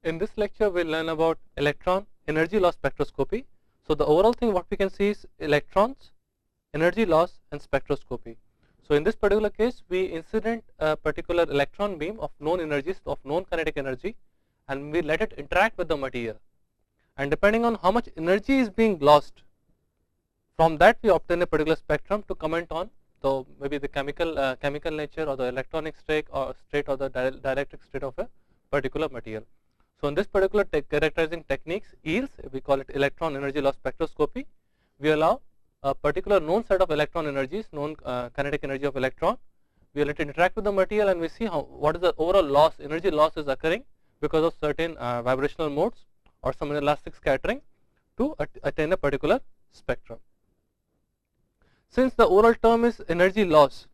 In this lecture, we'll learn about electron energy loss spectroscopy. So the overall thing what we can see is electrons, energy loss, and spectroscopy. So in this particular case, we incident a particular electron beam of known energies, of known kinetic energy, and we let it interact with the material. And depending on how much energy is being lost, from that we obtain a particular spectrum to comment on the maybe the chemical nature or the electronic state or the dielectric state of a particular material. So in this particular characterizing techniques, EELS, we call it electron energy loss spectroscopy, we allow a particular known set of electron energies, known kinetic energy of electron. We let it interact with the material and we see what is the overall loss, energy loss is occurring because of certain vibrational modes or some inelastic scattering to attain a particular spectrum. Since the overall term is energy loss,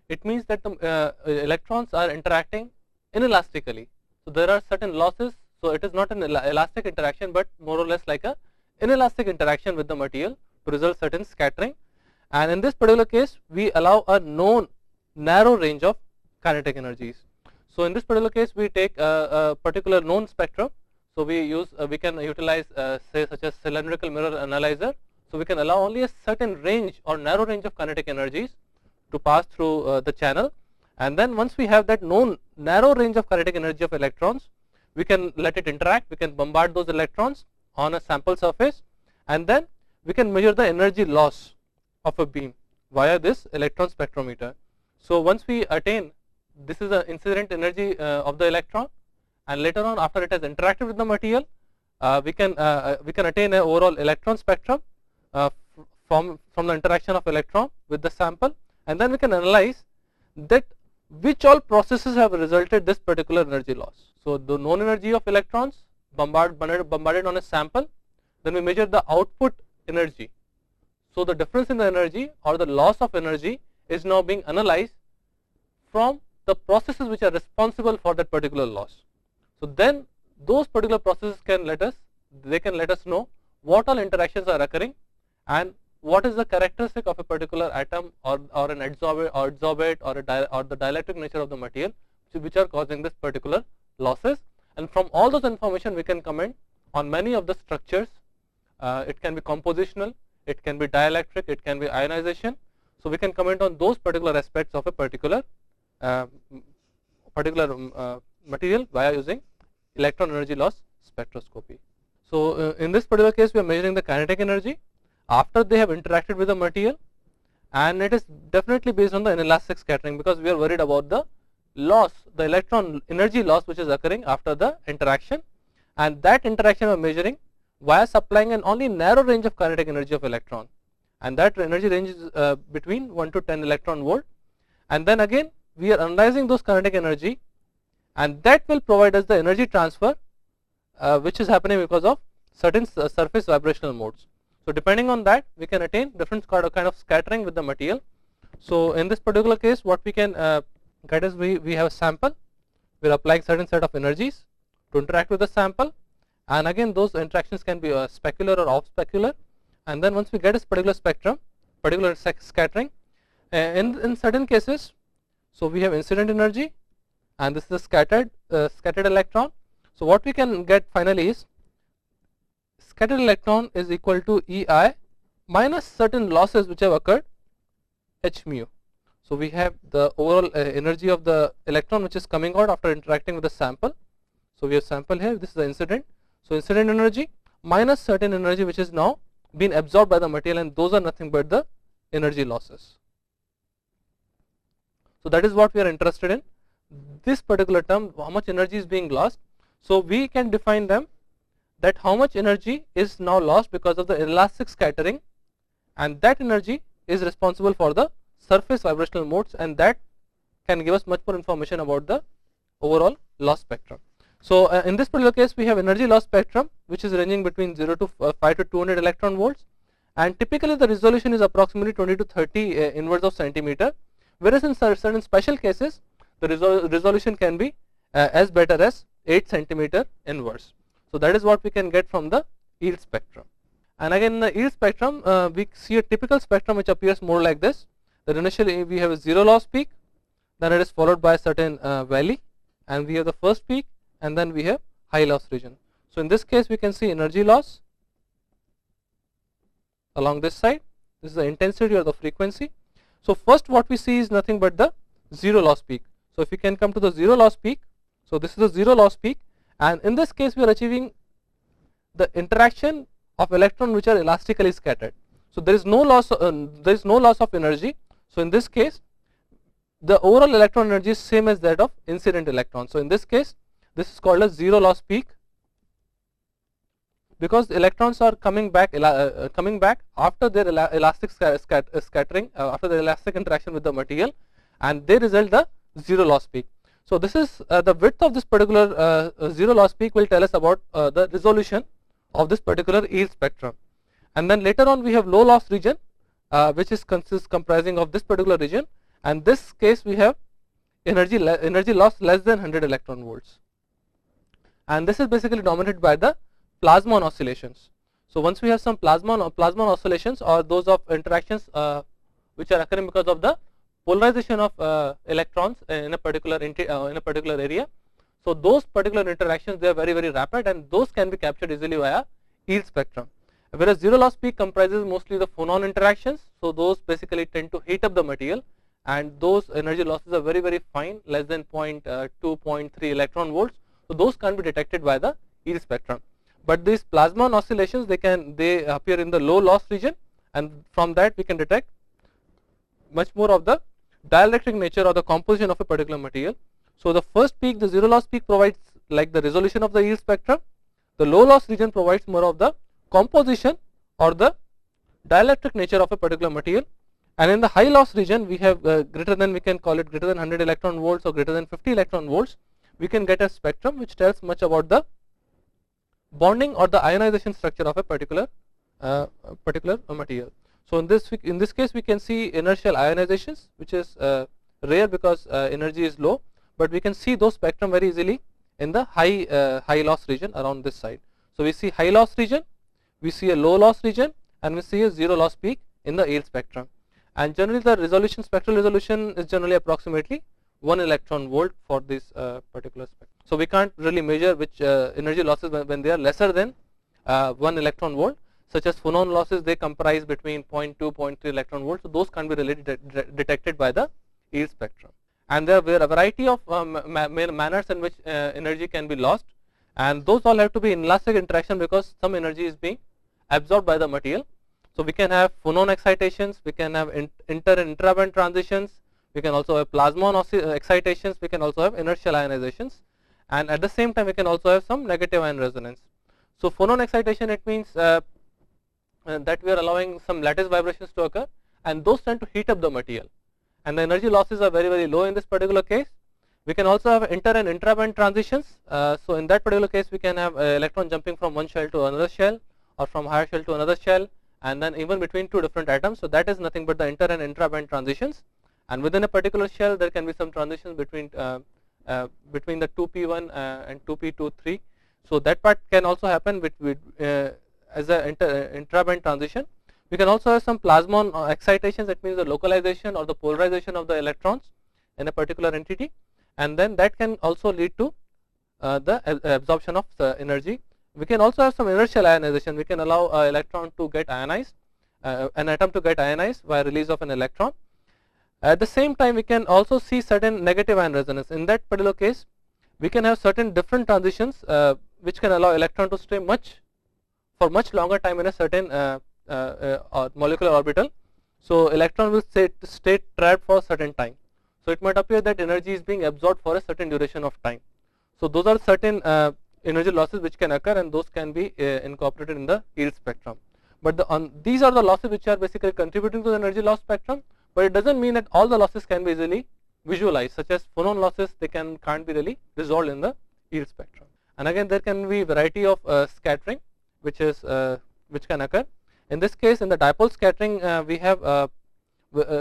it means that the electrons are interacting inelastically. So there are certain losses. So it is not an elastic interaction, but more or less like a inelastic interaction with the material to result certain scattering. And in this particular case, we allow a known narrow range of kinetic energies. So in this particular case, we take a particular known spectrum. So we can utilize say such as cylindrical mirror analyzer. So we can allow only a certain range or narrow range of kinetic energies to pass through the channel. And then once we have that known narrow range of kinetic energy of electrons, we can let it interact, we can bombard those electrons on a sample surface, and then we can measure the energy loss of a beam via this electron spectrometer. So once we attain, this is the incident energy of the electron, and later on after it has interacted with the material, we can attain an overall electron spectrum from the interaction of electron with the sample, and then we can analyze that which all processes have resulted this particular energy loss. So the known energy of electrons bombarded on a sample, then we measure the output energy. So the difference in the energy or the loss of energy is now being analyzed from the processes which are responsible for that particular loss. So then those particular processes can let us know what all interactions are occurring and what is the characteristic of a particular atom or an adsorbate or the dielectric nature of the material which are causing this particular losses. And from all those information we can comment on many of the structures. It can be compositional, it can be dielectric, it can be ionization. So we can comment on those particular aspects of a particular material via using electron energy loss spectroscopy. So in this particular case we are measuring the kinetic energy after they have interacted with the material, and it is definitely based on the inelastic scattering because we are worried about the loss, the electron energy loss which is occurring after the interaction, and that interaction we are measuring via supplying an only narrow range of kinetic energy of electron, and that energy range is between 1 to 10 electron volt, and then again we are analyzing those kinetic energy, and that will provide us the energy transfer which is happening because of certain surface vibrational modes. So depending on that we can attain different kind of scattering with the material. So in this particular case what we can get is we have a sample, we are applying certain set of energies to interact with the sample, and again those interactions can be specular or off specular, and then once we get this particular spectrum, particular scattering, in certain cases, so we have incident energy and this is a scattered electron. So what we can get finally is scattered electron is equal to EI minus certain losses which have occurred, h mu. So we have the overall energy of the electron which is coming out after interacting with the sample. So we have sample here, this is the incident. So incident energy minus certain energy which is now been absorbed by the material, and those are nothing but the energy losses. So that is what we are interested in, this particular term, how much energy is being lost. So we can define them that how much energy is now lost because of the elastic scattering, and that energy is responsible for the surface vibrational modes, and that can give us much more information about the overall loss spectrum. So in this particular case we have energy loss spectrum which is ranging between 0 to 5 to 200 electron volts, and typically the resolution is approximately 20 to 30 inverse of centimeter, whereas in certain special cases the resolution can be as better as 8 centimeter inverse. So that is what we can get from the EELS spectrum. And again in the EELS spectrum we see a typical spectrum which appears more like this, that initially we have a zero loss peak, then it is followed by a certain valley, and we have the first peak, and then we have high loss region. So in this case we can see energy loss along this side. This is the intensity or the frequency. So first what we see is nothing but the zero loss peak. So if we can come to the zero loss peak, so this is the zero loss peak, and in this case we are achieving the interaction of electron which are elastically scattered. So there is no loss of energy. So in this case the overall electron energy is same as that of incident electron. So in this case this is called a zero loss peak, because the electrons are coming back after their elastic scattering, after the elastic interaction with the material, and they result the zero loss peak. So this is the width of this particular zero loss peak will tell us about the resolution of this particular EELS spectrum. And then later on we have low loss region, which is comprising of this particular region, and this case we have energy loss less than 100 electron volts, and this is basically dominated by the plasmon oscillations. So once we have some plasmon oscillations, or those of interactions which are occurring because of the polarization of electrons in a particular area, so those particular interactions, they are very, very rapid, and those can be captured easily via EELS spectrum. Whereas zero loss peak comprises mostly the phonon interactions, so those basically tend to heat up the material, and those energy losses are very, very fine, less than 0.2, 0.3 electron volts. So those can't be detected by the EELS spectrum. But these plasmon oscillations, they appear in the low loss region, and from that we can detect much more of the dielectric nature or the composition of a particular material. So the first peak, the zero loss peak, provides like the resolution of the EELS spectrum. The low loss region provides more of the composition or the dielectric nature of a particular material, and in the high loss region we have greater than 100 electron volts or greater than 50 electron volts. We can get a spectrum which tells much about the bonding or the ionization structure of a particular material. So in this case we can see inertial ionizations, which is rare because energy is low, but we can see those spectrum very easily in the high loss region around this side. So we see high loss region, we see a low loss region, and we see a zero loss peak in the EELS spectrum. And generally the spectral resolution is generally approximately 1 electron volt for this particular spectrum. So we can't really measure which energy losses when they are lesser than 1 electron volt, such as phonon losses. They comprise between 0.2, 0.3 electron volts. So those can be detected by the EELS spectrum. And there are a variety of manners in which energy can be lost, and those all have to be inelastic interaction, because some energy is being absorbed by the material. So we can have phonon excitations, we can have inter and intraband transitions, we can also have plasmon excitations, we can also have inertial ionizations, and at the same time we can also have some negative ion resonance. So phonon excitation, it means that we are allowing some lattice vibrations to occur, and those tend to heat up the material, and the energy losses are very, very low in this particular case. We can also have inter and intraband transitions. So in that particular case we can have electron jumping from one shell to another shell, or from higher shell to another shell, and then even between two different atoms. So that is nothing but the inter and intraband transitions, and within a particular shell there can be some transitions between the 2p1 and 2p23. So that part can also happen as a intraband transition. We can also have some plasmon excitations, that means the localization or the polarization of the electrons in a particular entity, and then that can also lead to the absorption of energy. We can also have some inertial ionization. We can allow an electron to get ionized, an atom to get ionized by release of an electron. At the same time, we can also see certain negative ion resonance. In that particular case, we can have certain different transitions which can allow electron to stay for much longer time in a certain molecular orbital. So electron will stay trapped for a certain time. So it might appear that energy is being absorbed for a certain duration of time. So those are certain energy losses which can occur, and those can be incorporated in the EELS spectrum. But these are the losses which are basically contributing to the energy loss spectrum, but it doesn't mean that all the losses can be easily visualized, such as phonon losses. They can't be really resolved in the EELS spectrum. And again, there can be variety of scattering which can occur. In this case, in the dipole scattering, we have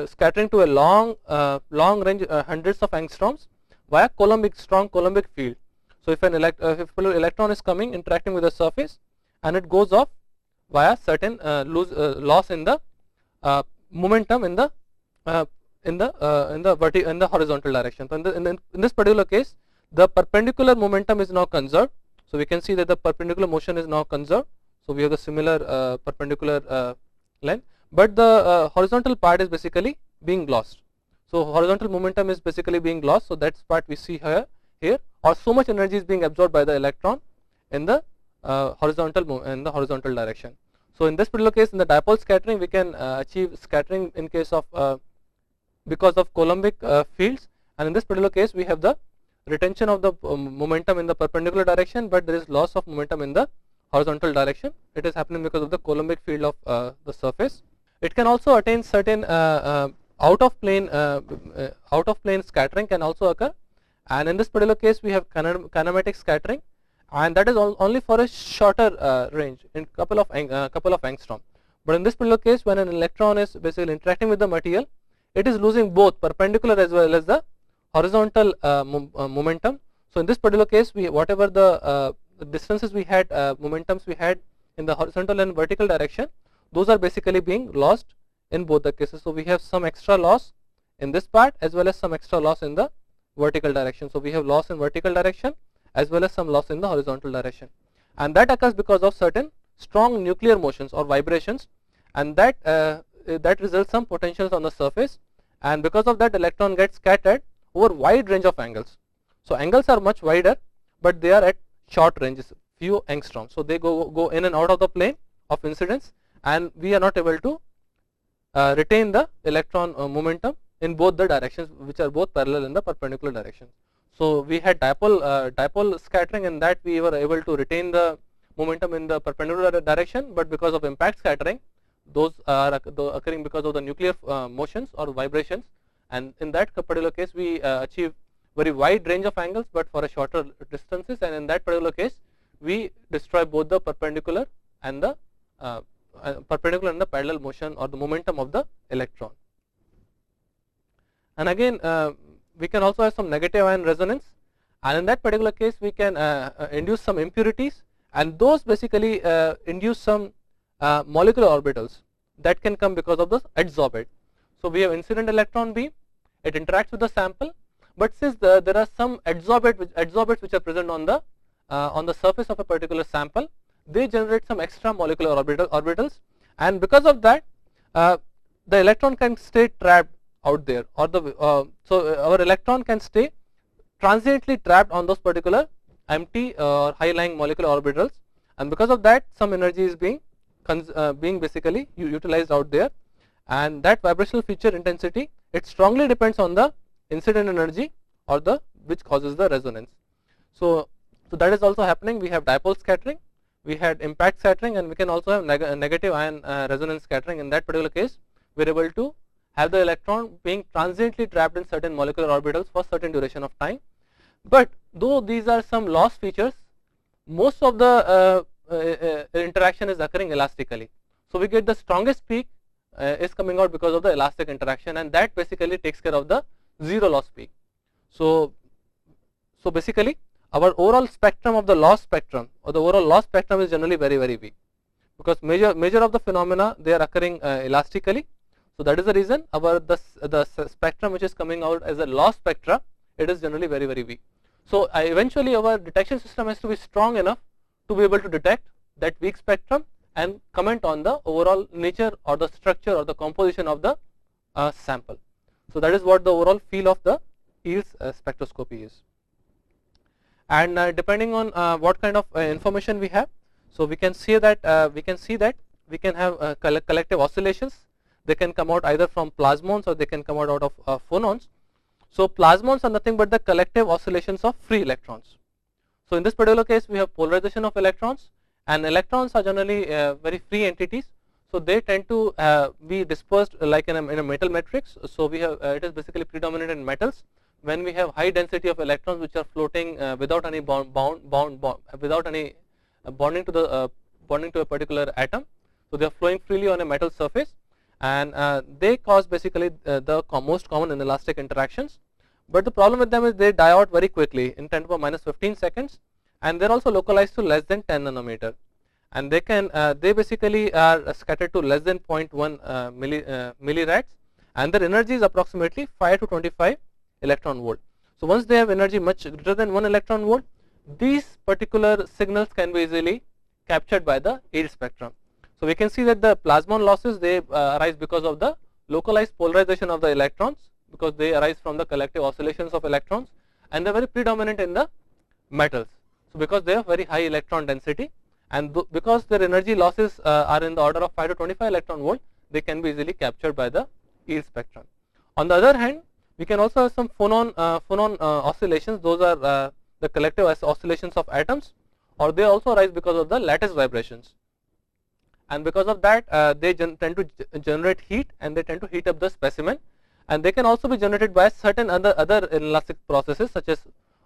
scattering to a long range, hundreds of angstroms via strong Coulombic field. So if an electron is coming, interacting with the surface, and it goes off via certain loss in the momentum in the horizontal direction. So in this particular case, the perpendicular momentum is now conserved. So we can see that the perpendicular motion is now conserved. So we have the similar perpendicular line, but the horizontal part is basically being lost. So horizontal momentum is basically being lost. So that's part we see here, or so much energy is being absorbed by the electron in the horizontal direction. So in this particular case, in the dipole scattering, we can achieve scattering in case of because of Coulombic fields, and in this particular case, we have the retention of the momentum in the perpendicular direction, but there is loss of momentum in the horizontal direction. It is happening because of the Coulombic field of the surface. It can also attain certain out of plane scattering can also occur, and in this particular case, we have kinematic scattering, and that is only for a shorter range in couple of angstrom. But in this particular case, when an electron is basically interacting with the material, it is losing both perpendicular as well as the horizontal momentum. So in this particular case, whatever the distances we had, momentums we had in the horizontal and vertical direction, those are basically being lost in both the cases. So we have some extra loss in this part as well as some extra loss in the vertical direction. So we have loss in vertical direction as well as some loss in the horizontal direction, and that occurs because of certain strong nuclear motions or vibrations, and that results some potentials on the surface, and because of that, electron gets scattered over wide range of angles. So angles are much wider, but they are at short ranges, few angstrom. So they go in and out of the plane of incidence, and we are not able to retain the electron momentum in both the directions, which are both parallel in the perpendicular direction. So we had dipole scattering, in that we were able to retain the momentum in the perpendicular direction, but because of impact scattering, those are occurring because of the nuclear motions or vibrations, and in that particular case we achieve very wide range of angles but for a shorter distances, and in that particular case we destroy both the perpendicular and the parallel motion or the momentum of the electron. And again we can also have some negative ion resonance, and in that particular case we can induce some impurities, and those basically induce some molecular orbitals that can come because of the adsorbate. So we have incident electron beam, it interacts with the sample, but since there are some adsorbates which are present on the surface of a particular sample, they generate some extra molecular orbitals, and because of that the electron can stay trapped out there, or so our electron can stay transiently trapped on those particular empty or high lying molecular orbitals, and because of that some energy is being basically utilized out there, and that vibrational feature intensity, it strongly depends on the incident energy or which causes the resonance. So that is also happening. We have dipole scattering, we had impact scattering, and we can also have negative ion resonance scattering. In that particular case, we are able to have the electron being transiently trapped in certain molecular orbitals for certain duration of time. But though these are some loss features, most of the interaction is occurring elastically. So we get the strongest peak is coming out because of the elastic interaction, and that basically takes care of the zero loss peak. So basically our overall spectrum of the loss spectrum or the overall loss spectrum is generally very weak, because major of the phenomena they are occurring elastically. So that is the reason the spectrum which is coming out as a loss spectra, it is generally very weak. So eventually our detection system has to be strong enough to be able to detect that weak spectrum and comment on the overall nature or the structure or the composition of the sample. So that is what the overall feel of the EELS spectroscopy is. And depending on what kind of information we have, so we can see that we can have collective oscillations. They can come out either from plasmons or they can come out of phonons. So plasmons are nothing but the collective oscillations of free electrons. So in this particular case, we have polarization of electrons, and electrons are generally very free entities. So they tend to be dispersed like in a metal matrix. So we have it is basically predominant in metals. When we have high density of electrons which are floating without any without any bonding to a particular atom, so they are flowing freely on a metal surface, and they cause basically the most common inelastic interactions. But the problem with them is they die out very quickly in 10 to the minus 15 seconds, and they are also localized to less than 10 nanometer, and they basically are scattered to less than 0.1 millirads, and their energy is approximately 5 to 25 electron volt. So once they have energy much greater than 1 electron volt, these particular signals can be easily captured by the EELS spectrum. So we can see that the plasmon losses, they arise because of the localized polarization of the electrons, because they arise from the collective oscillations of electrons, and they are very predominant in the metals. So because they have very high electron density, and because their energy losses are in the order of 5 to 25 electron volt, they can be easily captured by the EELS spectrum. On the other hand, we can also have some phonon oscillations. Those are the collective oscillations of atoms, or they also arise because of the lattice vibrations, and because of that they tend to generate heat, and they tend to heat up the specimen, and they can also be generated by certain other inelastic processes such as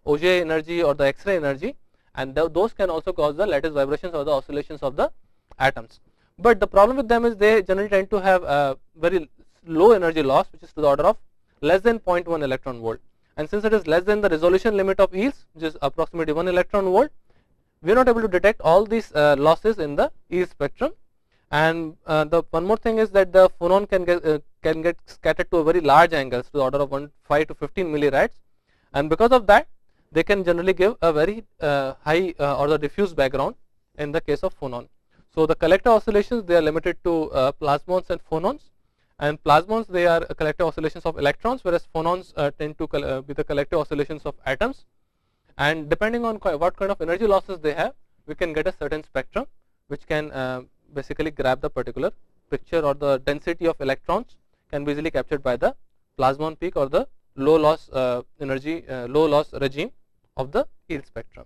Auger energy or the X-ray energy, and those can also cause the lattice vibrations or the oscillations of the atoms. But the problem with them is they generally tend to have very low energy loss, which is to the order of less than 0.1 electron volt, and since it is less than the resolution limit of EELS, which is approximately 1 electron volt, we are not able to detect all these losses in the EELS spectrum. And the one more thing is that the phonon can get scattered to a very large angles, to the order of 5 to 15 millirads, and because of that they can generally give a very high or the diffuse background in the case of phonon. So the collective oscillations, they are limited to plasmons and phonons, and plasmons, they are collective oscillations of electrons, whereas phonons tend to be the collective oscillations of atoms, and depending on what kind of energy losses they have, we can get a certain spectrum which can basically grab the particular picture, or the density of electrons can be easily captured by the plasmon peak or the low loss low loss regime of the EELS spectrum.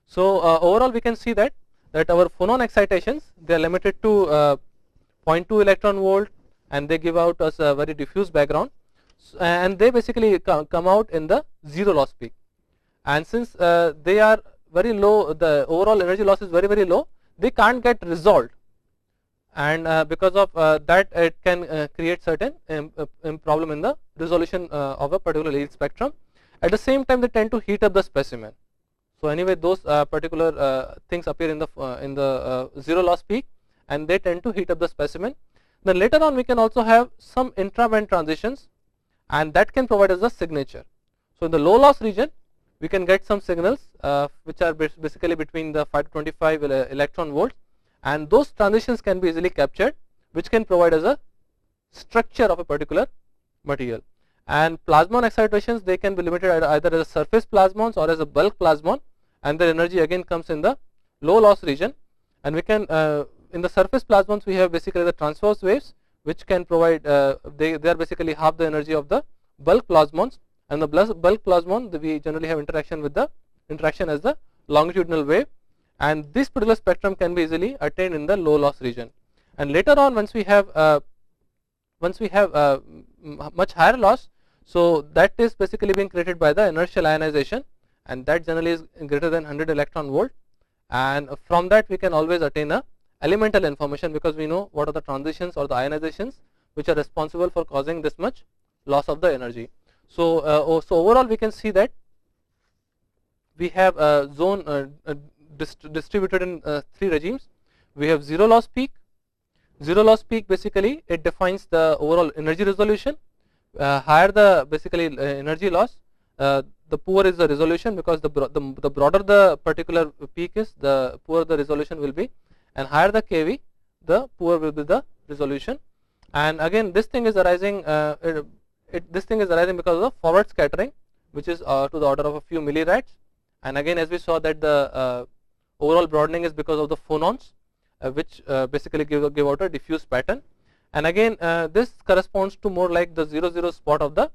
So overall we can see that our phonon excitations, they are limited to 0.2 electron volt, and they give out us a very diffuse background, and they basically come out in the zero loss peak, and since they are very low, the overall energy loss is very low, they can't get resolved, and because of that it can create certain problem in the resolution of a particular EELS spectrum. At the same time, they tend to heat up the specimen. So anyway, those particular things appear in the zero loss peak, and they tend to heat up the specimen. Then later on we can also have some intra-band transitions, and that can provide us a signature. So in the low loss region we can get some signals which are basically between the 5 to 25 electron volts, and those transitions can be easily captured, which can provide us a structure of a particular material. And plasmon excitations, they can be limited either as a surface plasmons or as a bulk plasmon, and their energy again comes in the low loss region. And we can in the surface plasmons we have basically the transverse waves, which can provide they are basically half the energy of the bulk plasmons, and the bulk plasmon, we generally have interaction as the longitudinal wave, and this particular spectrum can be easily attained in the low loss region. And later on, once we have much higher loss, so that is basically being created by the inertial ionization, and that generally is greater than 100 electron volt, and from that we can always attain a elemental information, because we know what are the transitions or the ionizations which are responsible for causing this much loss of the energy. So so overall we can see that we have a zone distributed in 3 regimes. We have zero loss peak. Zero loss peak, basically it defines the overall energy resolution. Higher the basically energy loss, the poor is the resolution, because the broader the particular peak is, the poorer the resolution will be, and higher the kV, the poorer will be the resolution. And again, this thing is arising because of the forward scattering, which is to the order of a few millirads. And again, as we saw that the overall broadening is because of the phonons, which basically give out a diffuse pattern. And again, this corresponds to more like the 0 spot of the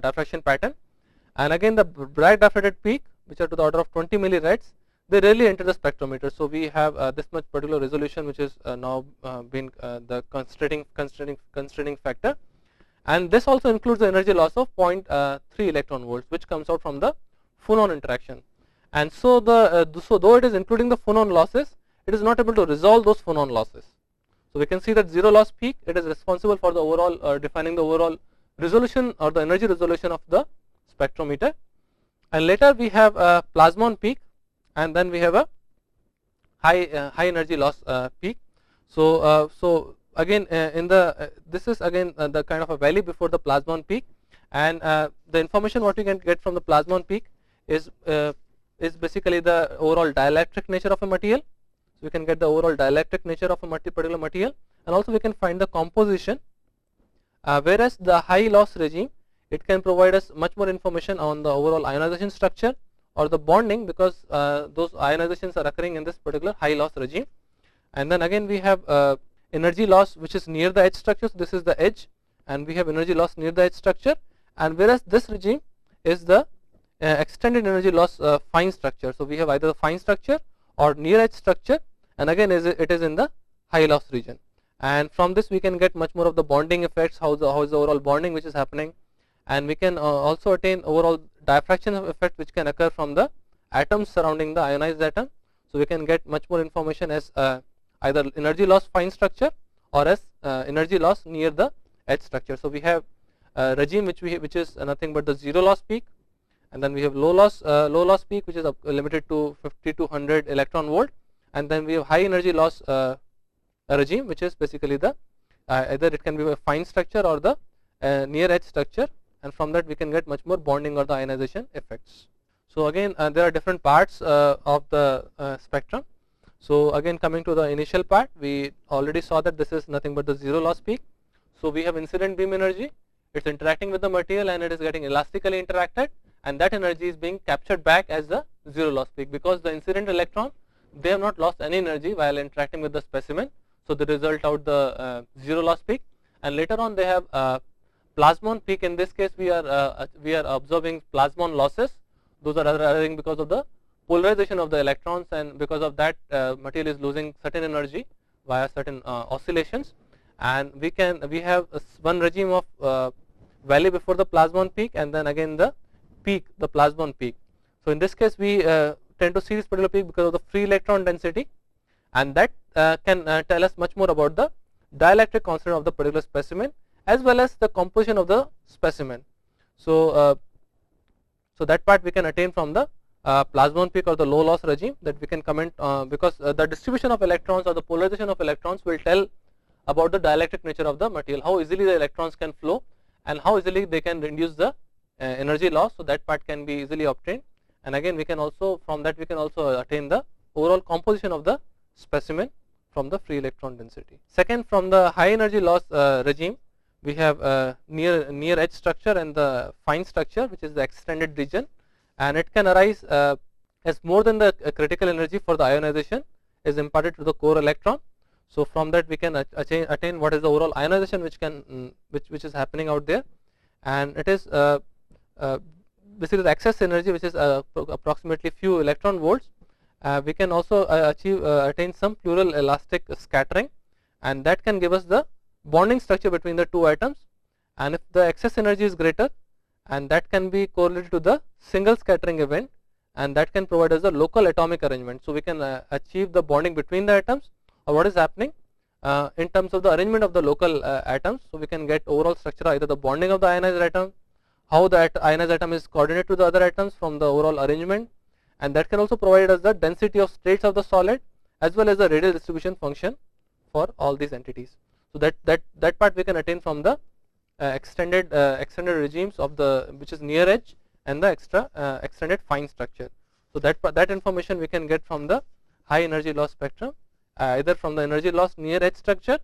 diffraction pattern. And again, the bright diffracted peak, which are to the order of 20 millirads, they rarely enter the spectrometer. So we have this much particular resolution, which is now been the constraining factor. And this also includes the energy loss of 0.3 electron volts, which comes out from the phonon interaction. And so so though it is including the phonon losses, it is not able to resolve those phonon losses. So we can see that zero loss peak, it is responsible for the overall defining the overall resolution or the energy resolution of the spectrometer. And later we have a plasmon peak, and then we have a high energy loss peak. So so again this is again the kind of a valley before the plasmon peak, and the information what you can get from the plasmon peak is basically the overall dielectric nature of a material. So we can get the overall dielectric nature of a particular material, and also we can find the composition. Whereas the high loss regime, it can provide us much more information on the overall ionization structure or the bonding, because those ionizations are occurring in this particular high loss regime. And then again we have energy loss which is near the edge structure. So this is the edge, and we have energy loss near the edge structure, and whereas this regime is the extended energy loss fine structure. So we have either the fine structure or near edge structure, and again it is in the high loss region. And from this we can get much more of the bonding effects, how is the overall bonding which is happening, and we can also attain overall diffraction effect which can occur from the atoms surrounding the ionized atom. So we can get much more information as either energy loss fine structure or as energy loss near the edge structure. So we have regime which is nothing but the zero loss peak, and then we have low loss peak which is limited to 50 to 100 electron volt, and then we have high energy loss regime which is basically the either it can be a fine structure or the near edge structure, and from that we can get much more bonding or the ionization effects. So again there are different parts of the spectrum. So again coming to the initial part, we already saw that this is nothing but the zero loss peak. So we have incident beam energy, it is interacting with the material and it is getting elastically interacted, and that energy is being captured back as the zero loss peak, because the incident electron, they have not lost any energy while interacting with the specimen. So they result out the zero loss peak, and later on they have plasmon peak. In this case we are observing plasmon losses. Those are occurring because of the polarization of the electrons, and because of that material is losing certain energy via certain oscillations. And we have one regime of valley before the plasmon peak, and then again the peak, the plasmon peak. So in this case we tend to see this particular peak because of the free electron density, and that can tell us much more about the dielectric constant of the particular specimen as well as the composition of the specimen. So so that part we can attain from the plasmon peak or the low loss regime, that we can comment because the distribution of electrons or the polarization of electrons will tell about the dielectric nature of the material, how easily the electrons can flow and how easily they can reduce the energy loss. So that part can be easily obtained, and again we can also from that we can also attain the overall composition of the specimen from the free electron density. Second, from the high energy loss regime, we have near edge structure and the fine structure, which is the extended region, and it can arise as more than the critical energy for the ionization is imparted to the core electron. So from that we can attain what is the overall ionization which is happening out there, and it is basically the excess energy which is approximately few electron volts. We can also attain some pleural elastic scattering, and that can give us the bonding structure between the two atoms. And if the excess energy is greater, and that can be correlated to the single scattering event, and that can provide us a local atomic arrangement. So we can achieve the bonding between the atoms, or what is happening in terms of the arrangement of the local atoms. So we can get overall structure, either the bonding of the ionized atom, how the ionized atom is coordinated to the other atoms from the overall arrangement, and that can also provide us the density of states of the solid as well as the radial distribution function for all these entities. So that part we can attain from the extended regimes of the which is near edge and the extended fine structure. So that information we can get from the high energy loss spectrum, either from the energy loss near edge structure,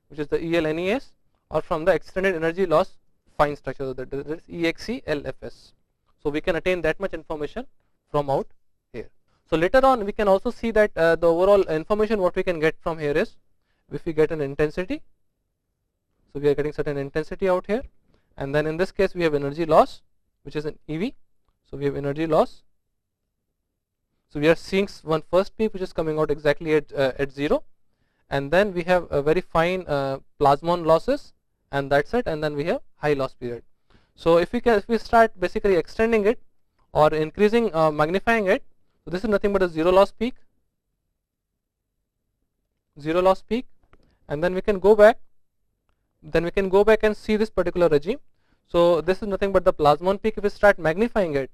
which is the EELS, or from the extended energy loss fine structure, that is EXELFS. So we can attain that much information from out here. So later on we can also see that the overall information what we can get from here is, if we get an intensity, so we are getting certain intensity out here, and then in this case we have energy loss which is an EV. So we have energy loss. So we are seeing one first peak which is coming out exactly at 0, and then we have a very fine plasmon losses, and that's it, and then we have high loss period. So if we start basically extending it or increasing magnifying it, so this is nothing but a zero loss peak, and then we can go back and see this particular regime. So this is nothing but the plasmon peak. If we start magnifying it,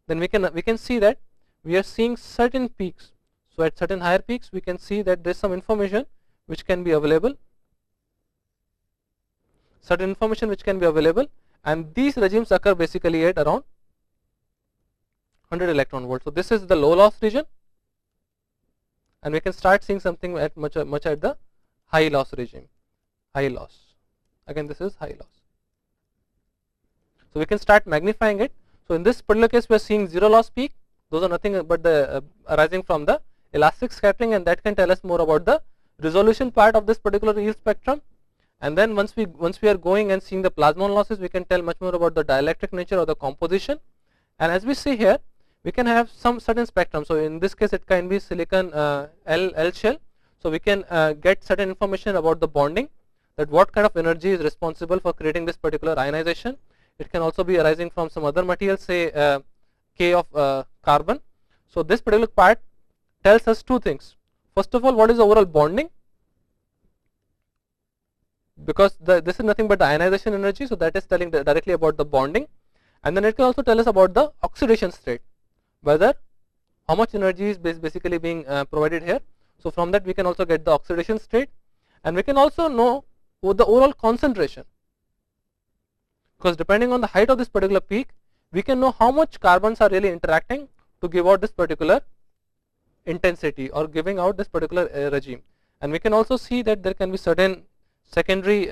then we can see that we are seeing certain peaks. So at certain higher peaks we can see that there is some information which can be available, and these regimes occur basically at around 100 electron volts. So this is the low loss region, and we can start seeing something at much at the high loss regime. High loss. Again, this is high loss. So we can start magnifying it. So in this particular case, we are seeing zero loss peak. Those are nothing but the arising from the elastic scattering, and that can tell us more about the resolution part of this particular yield spectrum. And then once we are going and seeing the plasmon losses, we can tell much more about the dielectric nature or the composition. And as we see here, we can have some certain spectrum. So in this case, it can be silicon L shell. So we can get certain information about the bonding, that what kind of energy is responsible for creating this particular ionization. It can also be arising from some other material, say K of carbon. So this particular part tells us two things. First of all, what is the overall bonding? Because this is nothing but the ionization energy, so that is telling directly about the bonding. And then it can also tell us about the oxidation state, whether how much energy is basically being provided here. So from that we can also get the oxidation state, and we can also know the overall concentration, because depending on the height of this particular peak, we can know how much carbons are really interacting to give out this particular intensity or giving out this particular regime. And we can also see that there can be certain secondary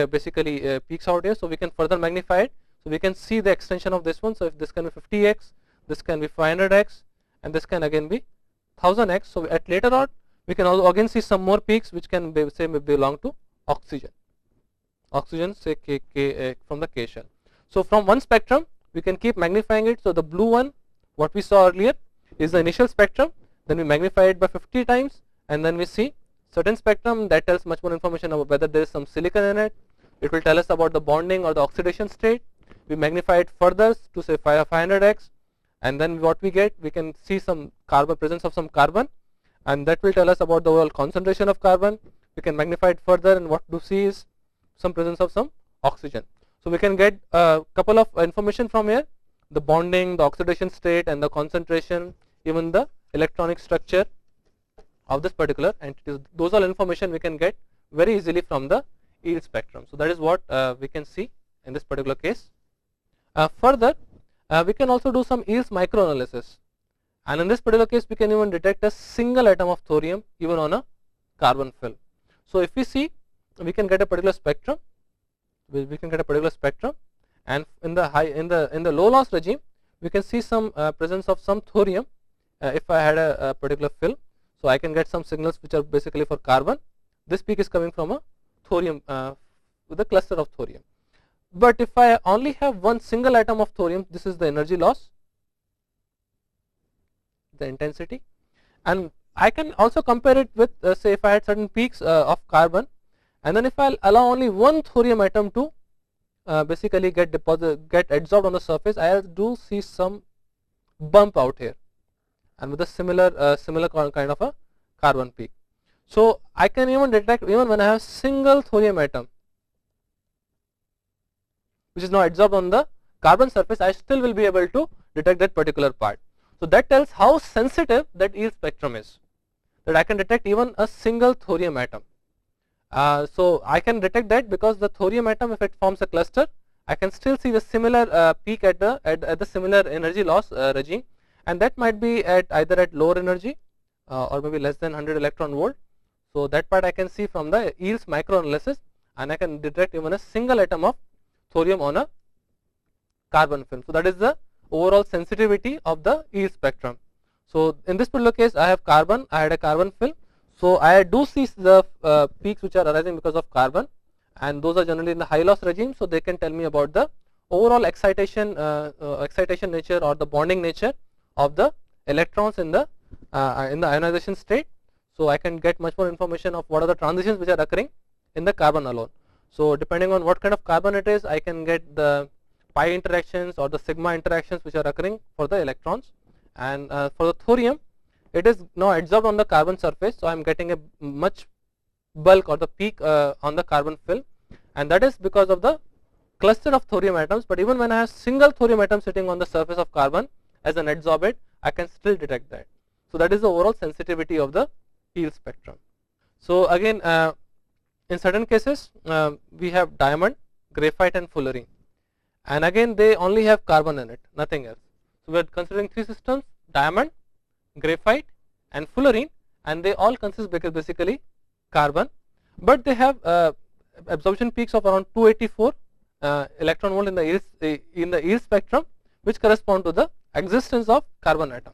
basically peaks out here, so we can further magnify it. So we can see the extension of this one. So if this can be 50x, this can be 500x, and this can again be 1000x. So at later on, we can also again see some more peaks which can be, say, belong to oxygen. Oxygen, say K from the K shell. So from one spectrum, we can keep magnifying it. So the blue one, what we saw earlier, is the initial spectrum. Then we magnify it by 50 times, and then we see certain spectrum that tells much more information about whether there is some silicon in it. It will tell us about the bonding or the oxidation state. We magnify it further to say 500x, and then what we get, we can see some carbon, presence of some carbon, and that will tell us about the overall concentration of carbon. We can magnify it further, and what we see is some presence of some oxygen. So we can get a couple of information from here: the bonding, the oxidation state, and the concentration, even the electronic structure of this particular entity. Those are information we can get very easily from the yield spectrum. So that is what we can see in this particular case. Further, we can also do some yields microanalysis, and in this particular case, we can even detect a single atom of thorium even on a carbon film. So if we see, we can get a particular spectrum. We can get a particular spectrum, and in the low loss regime, we can see some presence of some thorium. If I had a particular film, so I can get some signals which are basically for carbon. This peak is coming from a thorium with a cluster of thorium. But if I only have one single atom of thorium, this is the energy loss, the intensity, and I can also compare it with say if I had certain peaks of carbon, and then if I allow only one thorium atom to basically get adsorbed on the surface, I do see some bump out here, and with a similar kind of a carbon peak. So I can even detect, even when I have single thorium atom which is now adsorbed on the carbon surface, I still will be able to detect that particular part. So that tells how sensitive that yield spectrum is, that I can detect even a single thorium atom. So I can detect that because the thorium atom, if it forms a cluster, I can still see the similar peak at the similar energy loss regime, and that might be at either at lower energy or maybe less than 100 electron volt. So that part I can see from the yields microanalysis, and I can detect even a single atom of thorium on a carbon film. So that is the overall sensitivity of the yield spectrum. So in this particular case, I have carbon, I had a carbon film. So I do see the peaks which are arising because of carbon, and those are generally in the high loss regime. So they can tell me about the overall excitation nature or the bonding nature of the electrons in the ionization state. So I can get much more information of what are the transitions which are occurring in the carbon alone. So depending on what kind of carbon it is, I can get the pi interactions or the sigma interactions which are occurring for the electrons. And for the thorium, it is now adsorbed on the carbon surface, so I am getting a much bulk or the peak on the carbon film, and that is because of the cluster of thorium atoms. But even when I have single thorium atom sitting on the surface of carbon as an adsorbate, I can still detect that. So that is the overall sensitivity of the yield spectrum. So again, in certain cases we have diamond, graphite and fullerene, and again they only have carbon in it, nothing else. So we are considering three systems: diamond, graphite and fullerene, and they all consist basically carbon, but they have absorption peaks of around 284 electron volt in the EELS spectrum, which correspond to the existence of carbon atom.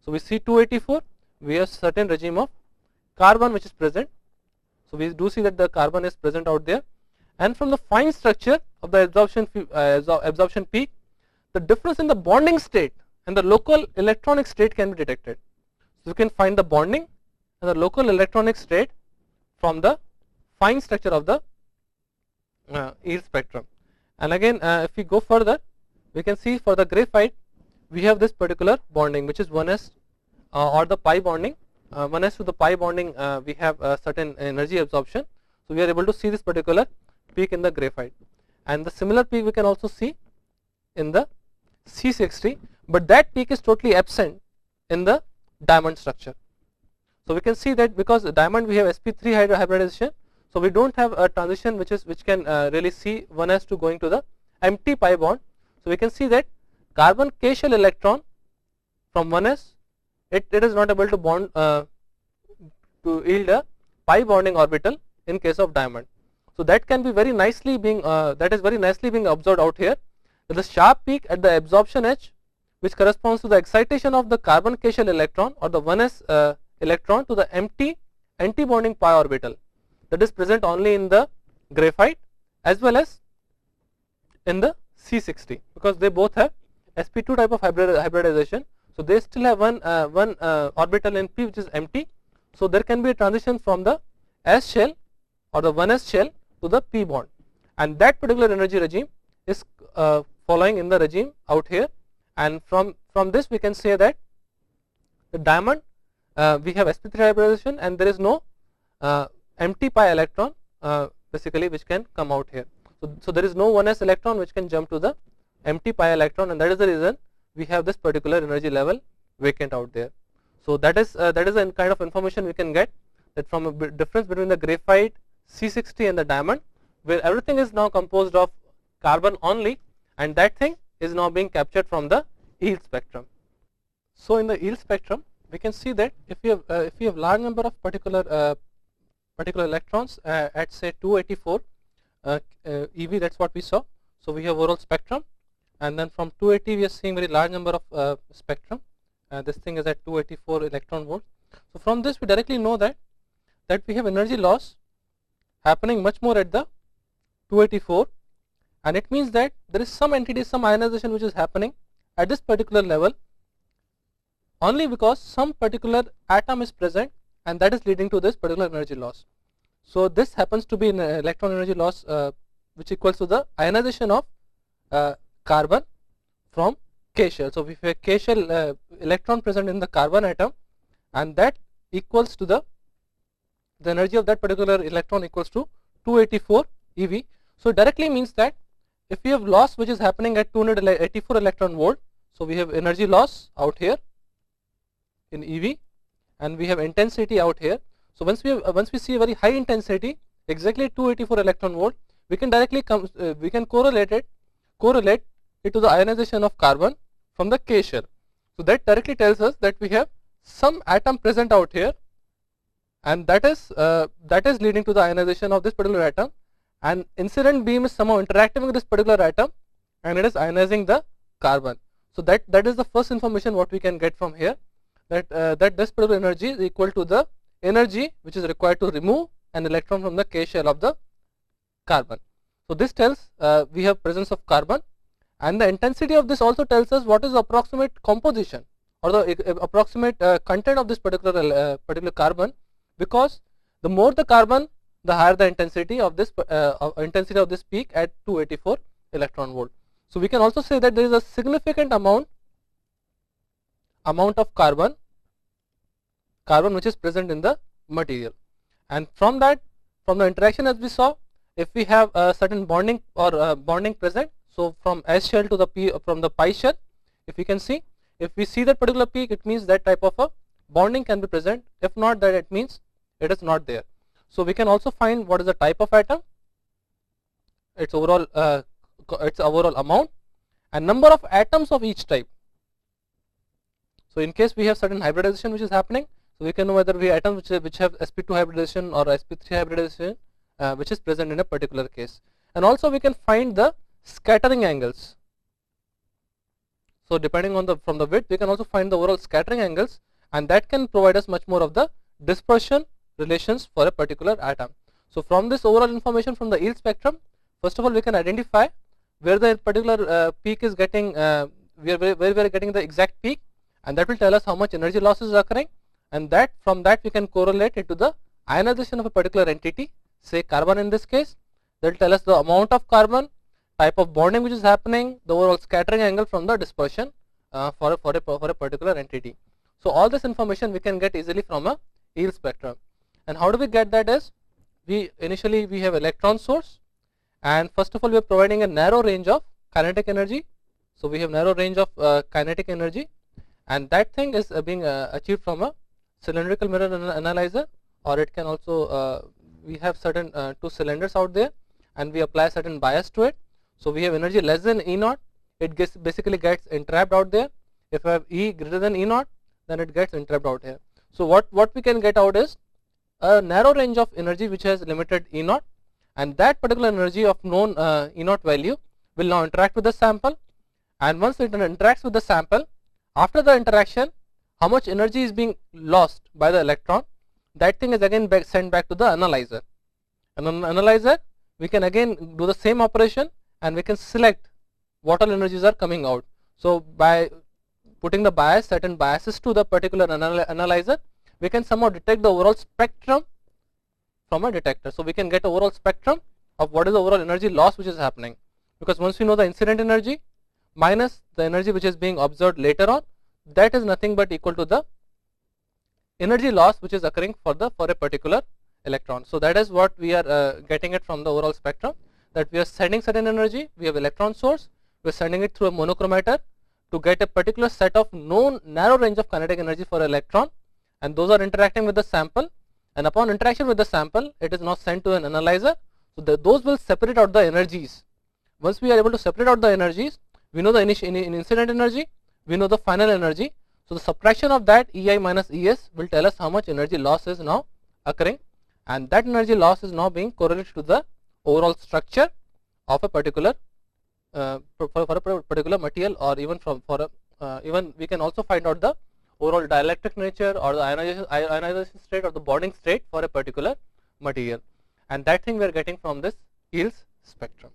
So we see 284, we have certain regime of carbon which is present. So we do see that the carbon is present out there, and from the fine structure of the absorption peak, the difference in the bonding state and the local electronic state can be detected. So you can find the bonding and the local electronic state from the fine structure of the EELS spectrum. And again, if we go further, we can see for the graphite we have this particular bonding, which is 1s or the pi bonding. 1s to the pi bonding, we have certain energy absorption. So we are able to see this particular peak in the graphite, and the similar peak we can also see in the C60, but that peak is totally absent in the diamond structure. So we can see that because the diamond we have sp3 hybridization, so we don't have a transition which can really see 1s2 going to the empty pi bond. So we can see that carbon K shell electron from 1s, it is not able to bond to yield a pi bonding orbital in case of diamond. So that can be very nicely being observed out here. There is a sharp peak at the absorption edge, which corresponds to the excitation of the carbon K shell electron or the 1s electron to the empty anti-bonding pi orbital, that is present only in the graphite as well as in the C60, because they both have sp2 type of hybridization. So they still have one orbital in p which is empty. So there can be a transition from the s shell or the 1s shell to the p bond, and that particular energy regime is following in the regime out here. And from this we can say that the diamond we have sp3 hybridization, and there is no empty pi electron basically which can come out here. So there is no 1s electron which can jump to the empty pi electron, and that is the reason we have this particular energy level vacant out there. So that is a kind of information we can get, that from a difference between the graphite, C60 and the diamond, where everything is now composed of carbon only, and that thing is now being captured from the EELS spectrum. So in the EELS spectrum we can see that if we have large number of particular electrons at say 284 EV, that's what we saw. So we have overall spectrum, and then from 280 we are seeing very large number of spectrum. This thing is at 284 electron volts. So from this we directly know that we have energy loss happening much more at the 284, and it means that there is some entity, some ionization which is happening at this particular level only because some particular atom is present, and that is leading to this particular energy loss. So this happens to be an electron energy loss which equals to the ionization of carbon from K shell. So if we have K shell electron present in the carbon atom, and that equals to the energy of that particular electron equals to 284 EV. So directly means that if we have loss which is happening at 284 electron volt, so we have energy loss out here in EV, and we have intensity out here. So once we see a very high intensity, exactly 284 electron volt, we can directly correlate it to the ionization of carbon from the K shell. So that directly tells us that we have some atom present out here, and that is leading to the ionization of this particular atom, and incident beam is somehow interacting with this particular atom, and it is ionizing the carbon. So that is the first information what we can get from here, that this particular energy is equal to the energy which is required to remove an electron from the K shell of the carbon. So this tells we have presence of carbon, and the intensity of this also tells us what is the approximate composition or the approximate content of this particular carbon, because the more the carbon, the higher the intensity of this peak at 284 electron volt. So we can also say that there is a significant amount of carbon which is present in the material, and from the interaction as we saw, if we have a certain bonding or bonding present, so from S shell to the P, from the pi shell, if we see that particular peak, it means that type of a bonding can be present. If not, that it means it is not there. So we can also find what is the type of atom, its overall amount, and number of atoms of each type. So in case we have certain hybridization which is happening, so we can know whether we have atoms which have sp2 hybridization or sp3 hybridization which is present in a particular case. And also we can find the scattering angles. So depending on from the width, we can also find the overall scattering angles, and that can provide us much more of the dispersion relations for a particular atom. So from this overall information from the yield spectrum, first of all we can identify where the particular peak is getting, where we are getting the exact peak, and that will tell us how much energy loss is occurring, and that from that we can correlate it to the ionization of a particular entity, say carbon in this case. That will tell us the amount of carbon, type of bonding which is happening, the overall scattering angle from the dispersion for a particular entity. So all this information we can get easily from a yield spectrum. And how do we get that is, initially we have electron source, and first of all we are providing a narrow range of kinetic energy. So we have narrow range of kinetic energy, and that thing is being achieved from a cylindrical mirror analyzer, or it can also we have certain two cylinders out there, and we apply certain bias to it. So we have energy less than E0, it basically gets entrapped out there. If I have E greater than E0, then it gets entrapped out here. So what we can get out is a narrow range of energy which has limited E0, and that particular energy of known E0 value will now interact with the sample, and once it interacts with the sample, after the interaction, how much energy is being lost by the electron, that thing is again sent back to the analyzer. And on the analyzer, we can again do the same operation, and we can select what all energies are coming out. So by putting the bias, certain biases to the particular analyzer, we can somehow detect the overall spectrum from a detector. So we can get overall spectrum of what is the overall energy loss which is happening, because once we know the incident energy minus the energy which is being observed later on, that is nothing but equal to the energy loss which is occurring for a particular electron. So that is what we are getting it from the overall spectrum, that we are sending certain energy, we have electron source, we are sending it through a monochromator to get a particular set of known narrow range of kinetic energy for electron, and those are interacting with the sample, and upon interaction with the sample, it is now sent to an analyzer. So those will separate out the energies. Once we are able to separate out the energies, we know the incident energy, we know the final energy. So the subtraction of that, EI minus ES, will tell us how much energy loss is now occurring, and that energy loss is now being correlated to the overall structure of a particular for a particular material, or even even we can also find out the overall dielectric nature or the ionization state or the bonding state for a particular material, and that thing we are getting from this yields spectrum.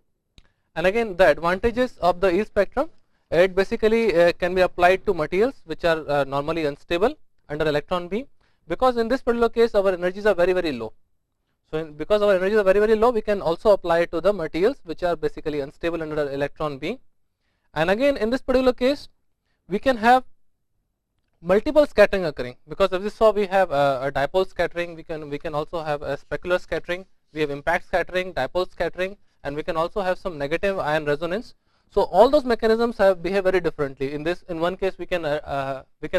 And again, the advantages of the yield spectrum, it basically can be applied to materials which are normally unstable under electron beam, because in this particular case our energies are very low. So because our energies are very low, we can also apply it to the materials which are basically unstable under electron beam. And again, in this particular case, we can have multiple scattering occurring, because as we saw, we have a dipole scattering, we can also have a specular scattering, we have impact scattering, dipole scattering, and we can also have some negative ion resonance. So all those mechanisms behave very differently. In one case, we can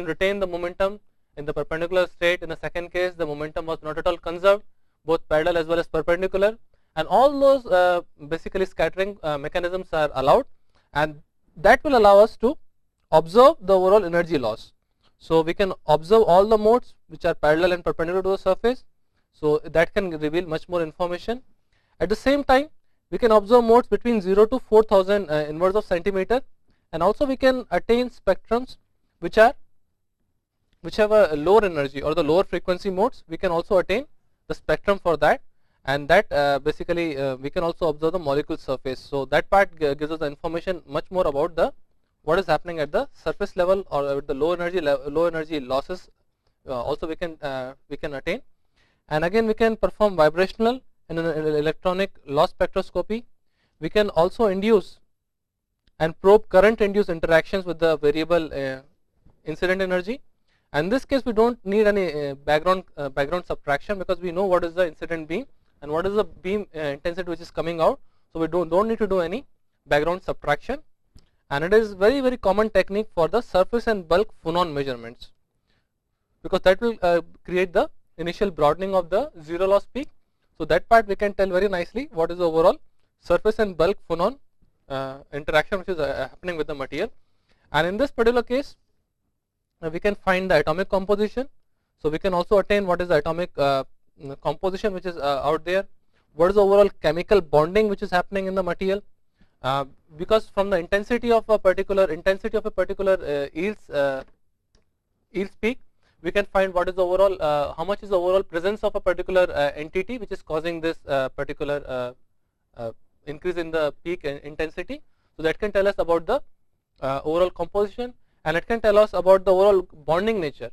retain the momentum in the perpendicular state. In the second case, the momentum was not at all conserved, both parallel as well as perpendicular, and all those basically scattering mechanisms are allowed, and that will allow us to observe the overall energy loss. So we can observe all the modes which are parallel and perpendicular to the surface, so that can reveal much more information. At the same time, we can observe modes between 0 to 4000 inverse of centimeter, and also we can attain spectrums which have a lower energy or the lower frequency modes. We can also attain the spectrum for that, and that basically we can also observe the molecule surface. So that part gives us the information much more about what is happening at the surface level, or at the low energy losses also we can attain. And again, we can perform vibrational and electronic loss spectroscopy. We can also induce and probe current induced interactions with the variable incident energy. And in this case, we don't need any background subtraction, because we know what is the incident beam and what is the beam intensity which is coming out. So we don't need to do any background subtraction, and it is very common technique for the surface and bulk phonon measurements, because that will create the initial broadening of the zero loss peak. So that part we can tell very nicely what is the overall surface and bulk phonon interaction which is happening with the material. And in this particular case, we can find the atomic composition. So we can also attain what is the atomic composition which is out there. What is the overall chemical bonding which is happening in the material? Because from the intensity of a particular EELS peak, we can find what is the overall how much is the overall presence of a particular entity which is causing this particular increase in the peak intensity. So that can tell us about the overall composition, and it can tell us about the overall bonding nature,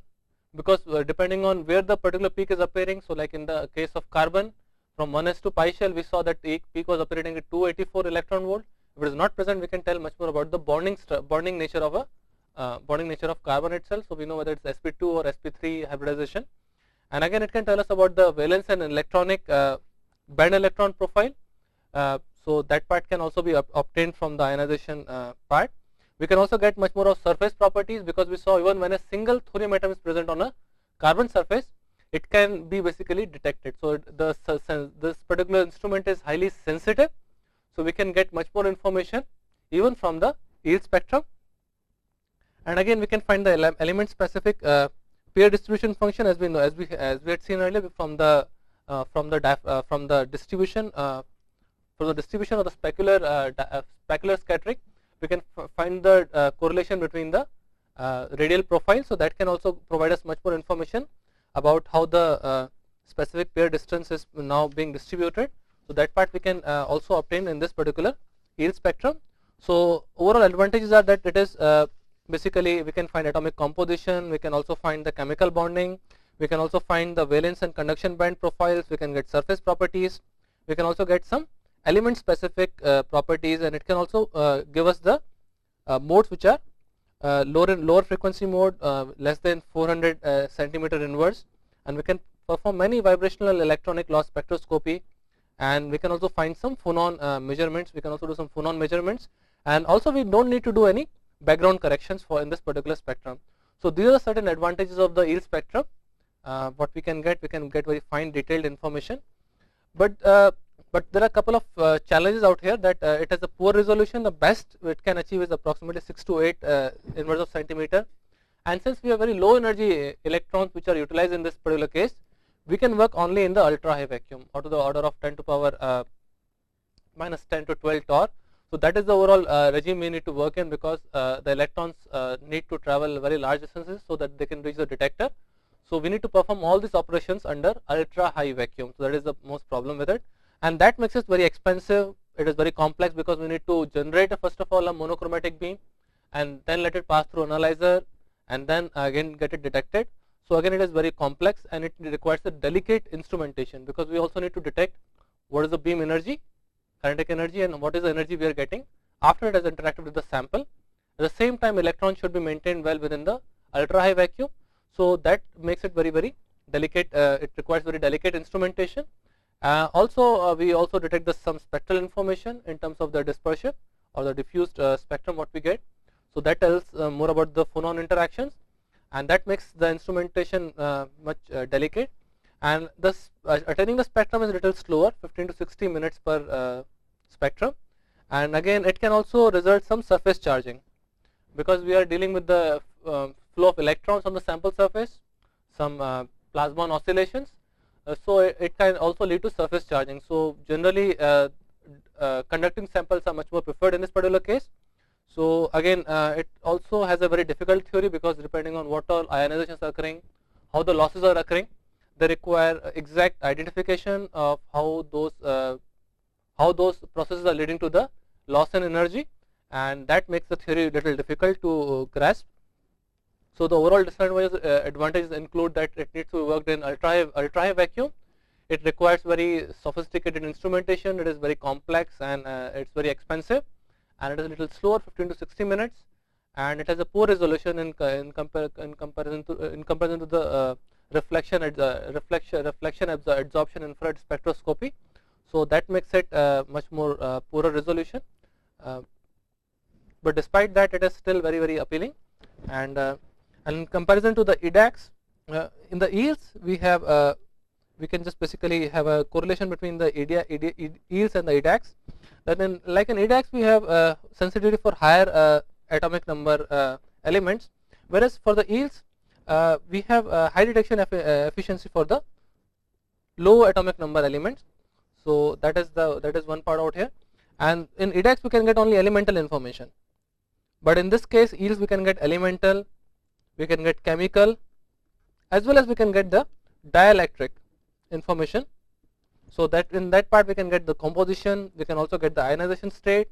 because depending on where the particular peak is appearing. So like in the case of carbon, from 1s to pi shell, we saw that the peak was operating at 284 electron volt. If it is not present, we can tell much more about the bonding nature of carbon itself. So we know whether it's sp2 or sp3 hybridization, and again it can tell us about the valence and electronic band electron profile. So that part can also be obtained from the ionization part. We can also get much more of surface properties, because we saw even when a single thorium atom is present on a carbon surface, it can be basically detected. So this particular instrument is highly sensitive, so we can get much more information even from the EELS spectrum. And again we can find the element specific pair distribution function, as we know, as we had seen earlier, from the distribution of the specular scattering. We can find the correlation between the radial profile. So that can also provide us much more information about how the specific pair distance is now being distributed. So that part we can also obtain in this particular EELS spectrum. So overall advantages are that it is basically we can find atomic composition, we can also find the chemical bonding, we can also find the valence and conduction band profiles, we can get surface properties, we can also get some element specific properties, and it can also give us the modes which are lower frequency mode, less than 400 centimeter inverse, and we can perform many vibrational electronic loss spectroscopy, and we can also find some phonon measurements. We can also do some phonon measurements, and also we don't need to do any background corrections for in this particular spectrum. So these are certain advantages of the EELS spectrum. What we can get very fine detailed information, but there are a couple of challenges out here, that it has a poor resolution. The best it can achieve is approximately 6 to 8 inverse of centimeter, and since we have very low energy electrons which are utilized in this particular case, we can work only in the ultra high vacuum, or to the order of 10 to power minus 10 to 12 torr. So that is the overall regime we need to work in, because the electrons need to travel very large distances so that they can reach the detector. So we need to perform all these operations under ultra high vacuum. So that is the most problem with it, and that makes it very expensive. It is very complex, because we need to generate first of all a monochromatic beam, and then let it pass through analyzer, and then again get it detected. So again it is very complex, and it requires a delicate instrumentation, because we also need to detect what is the beam energy, kinetic energy, and what is the energy we are getting after it has interacted with the sample. At the same time, electrons should be maintained well within the ultra high vacuum. So that makes it very delicate. It requires very delicate instrumentation. Also we also detect some spectral information in terms of the dispersion or the diffused spectrum what we get. So that tells more about the phonon interactions, and that makes the instrumentation much delicate. And thus attaining the spectrum is a little slower, 15 to 60 minutes per spectrum, and again it can also result some surface charging, because we are dealing with the flow of electrons on the sample surface, some plasmon oscillations. So it can also lead to surface charging. So generally conducting samples are much more preferred in this particular case. So again it also has a very difficult theory, because depending on what all ionizations are occurring, how the losses are occurring, they require exact identification of how those processes are leading to the loss in energy, and that makes the theory a little difficult to grasp. So the overall advantages include that it needs to be worked in ultra high vacuum. It requires very sophisticated instrumentation. It is very complex, and it's very expensive, and it is a little slower, 15 to 60 minutes, and it has a poor resolution in comparison to the reflection absorption infrared spectroscopy. So that makes it much more poorer resolution. But despite that, it is still very appealing. And in comparison to the EDAX, in the EELS we can just basically have a correlation between the EELS and the EDAX. Then in, like in EDAX we have sensitivity for higher atomic number elements, whereas for the EELS we have high detection efficiency for the low atomic number elements. So that is one part out here. And in EDAX we can get only elemental information, but in this case EELS we can get elemental, we can get chemical, as well as we can get the dielectric information. So that in that part we can get the composition, we can also get the ionization state,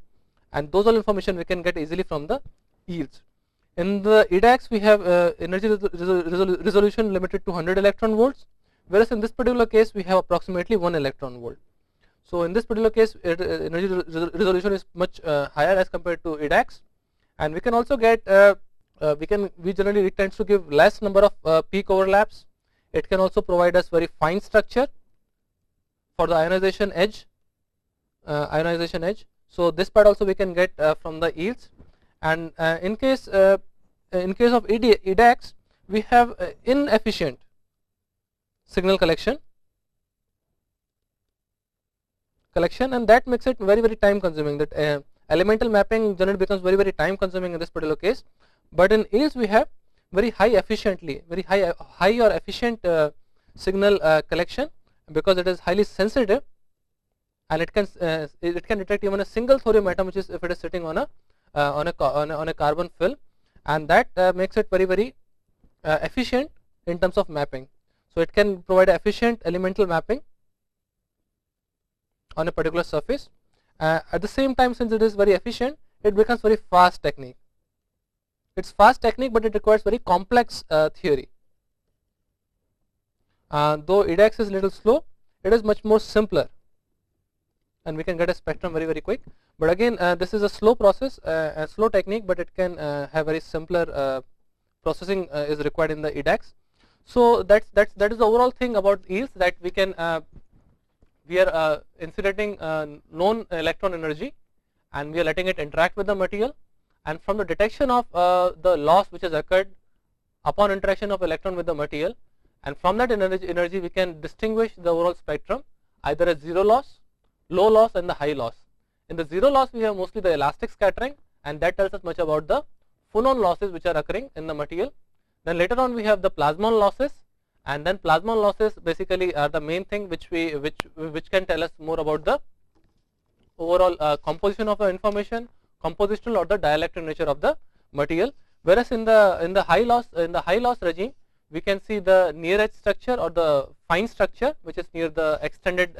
and those all information we can get easily from the EELS. In the EDAX we have energy resolution limited to 100 electron volts, whereas in this particular case we have approximately 1 electron volt. So in this particular case energy resolution is much higher as compared to EDAX, and we can also get we generally, it tends to give less number of peak overlaps. It can also provide us very fine structure for the ionization edge. So this part also we can get from the EELS. And in case of EDAX we have inefficient signal collection, and that makes it very time consuming. That elemental mapping generally becomes very time consuming in this particular case. But in EELS we have very high or efficient signal collection, because it is highly sensitive, and it can detect even a single thorium atom, which is if it is sitting on a carbon film, and that makes it very efficient in terms of mapping. So it can provide efficient elemental mapping on a particular surface. At the same time, since it is very efficient, it becomes very fast technique. It's fast technique, but it requires very complex theory. Though EDAX is little slow, it is much more simpler, and we can get a spectrum very quick. But again, this is a slow process, a slow technique, but it can have very simpler processing is required in the EDAX. So that is the overall thing about EELS, that we can we are incidenting known electron energy, and we are letting it interact with the material, and from the detection of the loss which has occurred upon interaction of electron with the material, and from that energy we can distinguish the overall spectrum, either as zero loss, low loss, and the high loss. In the zero loss we have mostly the elastic scattering, and that tells us much about the phonon losses which are occurring in the material. Then later on we have the plasmon losses, and then plasmon losses basically are the main thing which can tell us more about the overall composition of the information, compositional or the dielectric nature of the material. Whereas in the high loss regime, we can see the near edge structure or the fine structure, which is near the extended,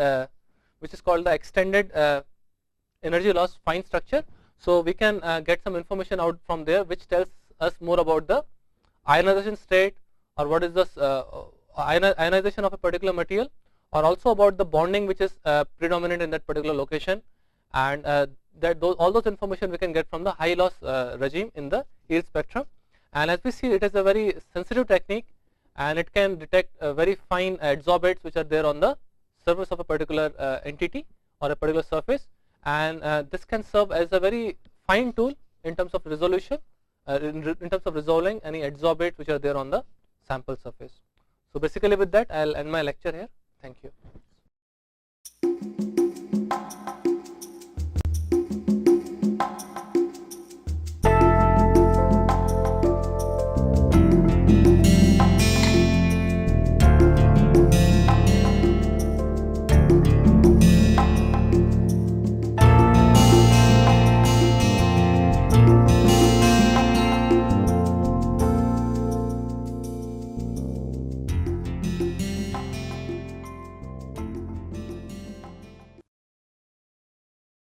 which is called the extended energy loss fine structure. So we can get some information out from there, which tells us more about the ionization state, or what is the ionization of a particular material, or also about the bonding which is predominant in that particular location, and all those information we can get from the high loss regime in the EELS spectrum. And as we see, it is a very sensitive technique, and it can detect very fine adsorbates which are there on the surface of a particular entity or a particular surface, and this can serve as a very fine tool in terms of resolution, in terms of resolving any adsorbates which are there on the sample surface. So basically with that, I'll end my lecture here. Thank you.